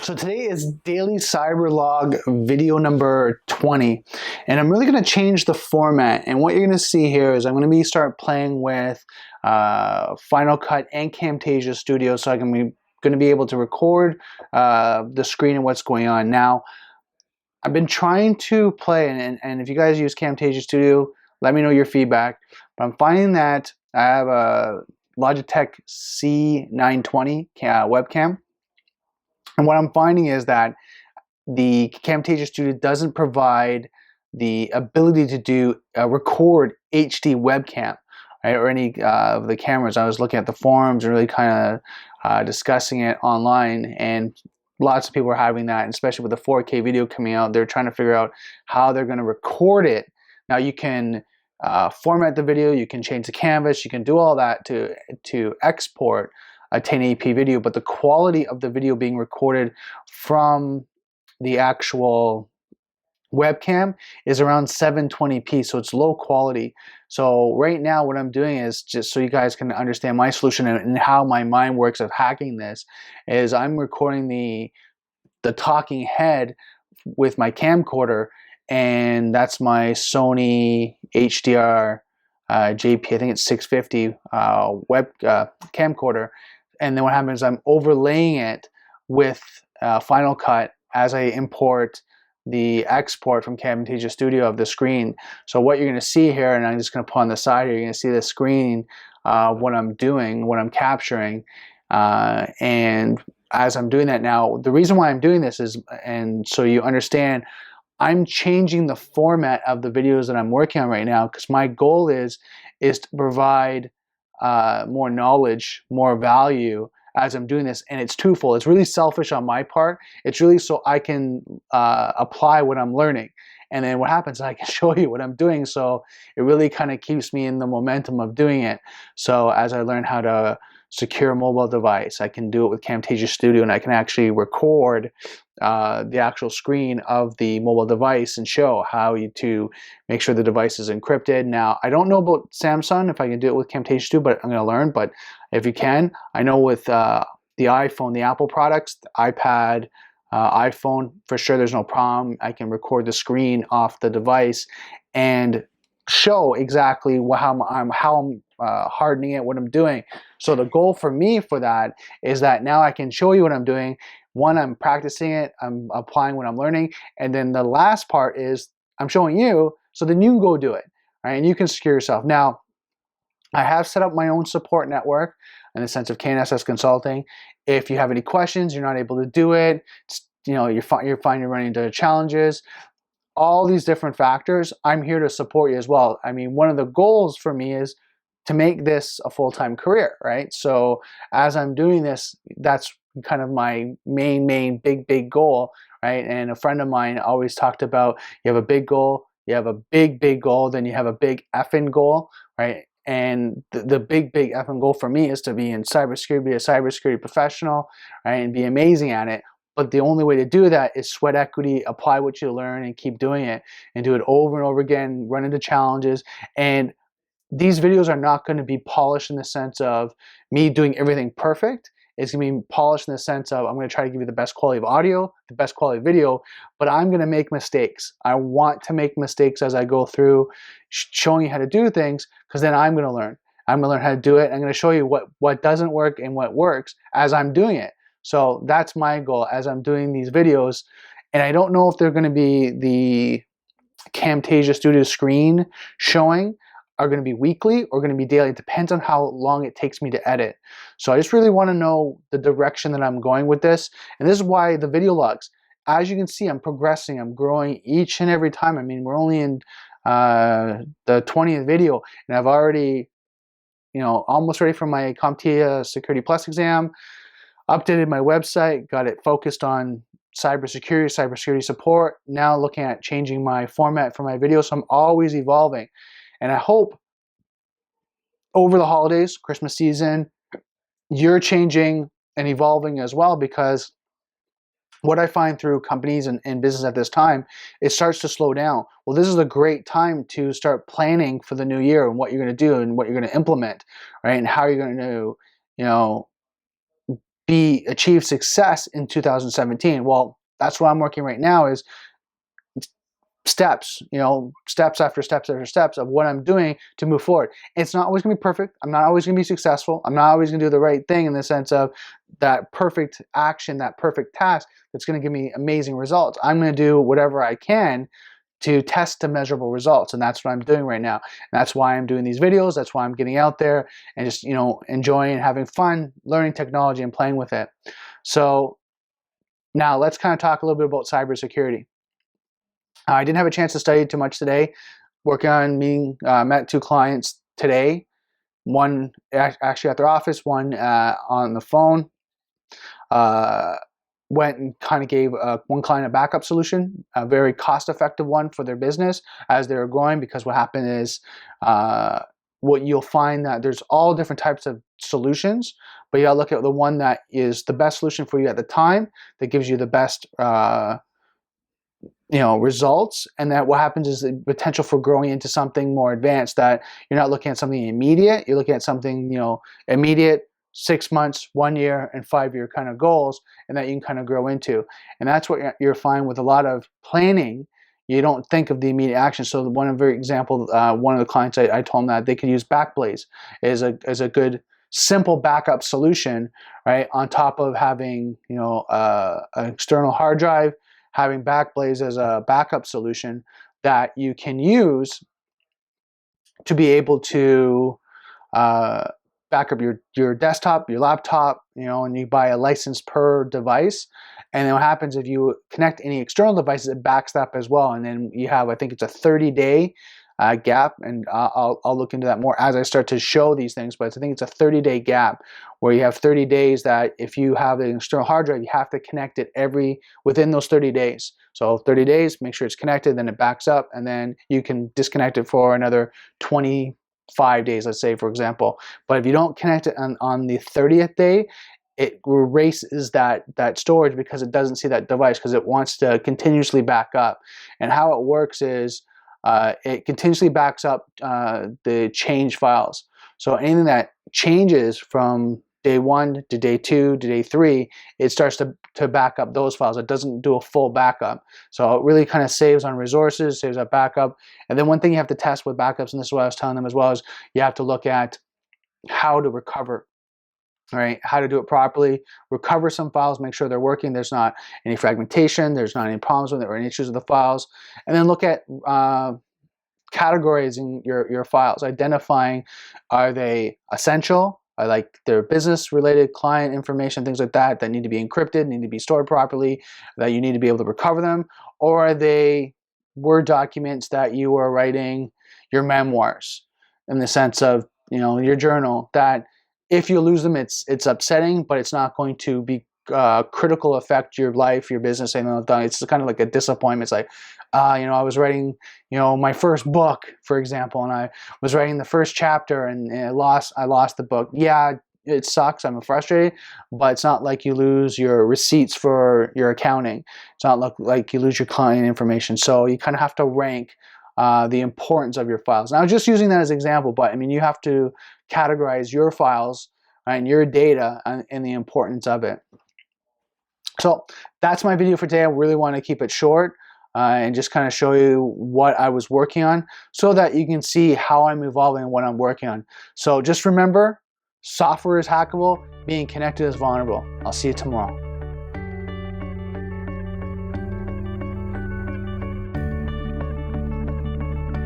So today is Daily Cyber Log video number 20, and I'm really going to change the format. And what you're going to see here is I'm going to start playing with Final Cut and Camtasia Studio, so I'm going to be able to record the screen and what's going on. Now, I've been trying to play, and if you guys use Camtasia Studio, let me know your feedback. But I'm finding that I have a Logitech C920 webcam. And what I'm finding is that the Camtasia Studio doesn't provide the ability to do record HD webcam, right, or any of the cameras. I was looking at the forums and really kind of discussing it online, and lots of people are having that, and especially with the 4K video coming out, they're trying to figure out how they're going to record it. Now you can format the video, you can change the canvas, you can do all that to export a 1080p video, but the quality of the video being recorded from the actual webcam is around 720p, so it's low quality. So right now what I'm doing is, just so you guys can understand my solution and how my mind works of hacking this, is I'm recording the talking head with my camcorder, and that's my Sony HDR JP, I think it's 650 web camcorder. And then what happens is I'm overlaying it with Final Cut as I import the export from Camtasia Studio of the screen. So what you're going to see here, and I'm just going to put on the side here, you're going to see the screen, what I'm doing, what I'm capturing. And as I'm doing that now, the reason why I'm doing this is, and so you understand, I'm changing the format of the videos that I'm working on right now, because my goal is to provide more knowledge, more value as I'm doing this. And it's twofold. It's really selfish on my part. It's really so I can apply what I'm learning. And then what happens, I can show you what I'm doing. So it really kind of keeps me in the momentum of doing it. So as I learn how to secure a mobile device, I can do it with Camtasia Studio, and I can actually record the actual screen of the mobile device and show how to make sure the device is encrypted. Now, I don't know about Samsung, if I can do it with Camtasia Studio, but I'm going to learn. But if you can, I know with the iPhone, the Apple products, the iPad, iPhone, for sure there's no problem. I can record the screen off the device and show exactly how I'm hardening it, what I'm doing. So the goal for me for that is that now I can show you what I'm doing. One, I'm practicing it, I'm applying what I'm learning, and then the last part is I'm showing you, so then you can go do it, right? And you can secure yourself. Now, I have set up my own support network in the sense of KNSS Consulting. If you have any questions, you're not able to do it, you're finding you're running into challenges, all these different factors, I'm here to support you as well. I mean, one of the goals for me is to make this a full-time career, right? So as I'm doing this, that's kind of my main big goal, right? And a friend of mine always talked about, you have a big goal, you have a big goal, then you have a big effing goal, right? And the big effing goal for me is to be in cybersecurity, be a cybersecurity professional, right? And be amazing at it. But the only way to do that is sweat equity, apply what you learn and keep doing it, and do it over and over again, run into challenges. And these videos are not going to be polished in the sense of me doing everything perfect. It's going to be polished in the sense of I'm going to try to give you the best quality of audio, the best quality of video, but I'm going to make mistakes. I want to make mistakes as I go through showing you how to do things, because then I'm going to learn. I'm going to learn how to do it. I'm going to show you what doesn't work and what works as I'm doing it. So that's my goal as I'm doing these videos. And I don't know if they're going to be the Camtasia Studio screen showing are going to be weekly or going to be daily. It depends on how long it takes me to edit. So I just really want to know the direction that I'm going with this. And this is why the video logs, as you can see, I'm progressing, I'm growing each and every time. I mean, we're only in the 20th video, and I've already, almost ready for my Camtasia Security Plus exam, updated my website, got it focused on cybersecurity support, now looking at changing my format for my videos. So I'm always evolving. And I hope over the holidays, Christmas season, you're changing and evolving as well, because what I find through companies and business at this time, it starts to slow down. Well, this is a great time to start planning for the new year and what you're going to do and what you're going to implement, right? And how you're going to, achieve success in 2017? Well, that's what I'm working right now, is steps, steps after steps after steps of what I'm doing to move forward. It's not always gonna be perfect. I'm not always gonna be successful. I'm not always gonna do the right thing in the sense of that perfect action, that perfect task that's gonna give me amazing results. I'm gonna do whatever I can to test the measurable results, and that's what I'm doing right now. And that's why I'm doing these videos. That's why I'm getting out there and just enjoying, having fun, learning technology and playing with it. So now let's kind of talk a little bit about cybersecurity. I didn't have a chance to study too much today. Working on met 2 clients today. One actually at their office, one on the phone. Went and kind of gave one client a backup solution, a very cost-effective one for their business as they're growing, because what happened is what you'll find that there's all different types of solutions, but you gotta look at the one that is the best solution for you at the time, that gives you the best results, and that what happens is the potential for growing into something more advanced, that you're not looking at something immediate, you're looking at something immediate, 6 months, 1 year, and 5-year kind of goals, and that you can kind of grow into. And that's what you're finding with a lot of planning. You don't think of the immediate action. So one of the clients, I told them that they could use Backblaze as a good simple backup solution, right? On top of having an external hard drive, having Backblaze as a backup solution that you can use to be able to back up your desktop, your laptop, and you buy a license per device. And then what happens if you connect any external devices, it backs that up as well. And then you have, I think it's a 30-day gap, and I'll look into that more as I start to show these things, but I think it's a 30-day gap where you have 30 days that if you have an external hard drive, you have to connect it within those 30 days. So 30 days, make sure it's connected, then it backs up, and then you can disconnect it for another 25 days, let's say, for example. But if you don't connect it on the 30th day, it erases that storage because it doesn't see that device, because it wants to continuously back up. And how it works is it continuously backs up the change files. So anything that changes from day 1 to day 2 to day 3, it starts to back up those files. It doesn't do a full backup. So it really kind of saves on resources, saves that backup. And then one thing you have to test with backups, and this is what I was telling them as well, is you have to look at how to recover. Right, how to do it properly, recover some files, make sure they're working, there's not any fragmentation, there's not any problems with it or any issues with the files, and then look at categorizing your files, identifying, are they essential, are like their business related client information, things like that need to be encrypted, need to be stored properly, that you need to be able to recover them, or are they Word documents that you are writing your memoirs, in the sense of your journal, that if you lose them, it's upsetting, but it's not going to be critical affect your life, your business, anything like that. It's kind of like a disappointment. It's like, I was writing, my first book, for example, and I was writing the first chapter, and I lost the book. Yeah, it sucks. I'm frustrated, but it's not like you lose your receipts for your accounting. It's not like you lose your client information. So you kind of have to rank the importance of your files. Now, just using that as an example, but I mean, you have to categorize your files and your data and the importance of it. So that's my video for today. I really want to keep it short and just kind of show you what I was working on, so that you can see how I'm evolving and what I'm working on. So just remember, software is hackable, being connected is vulnerable. I'll see you tomorrow.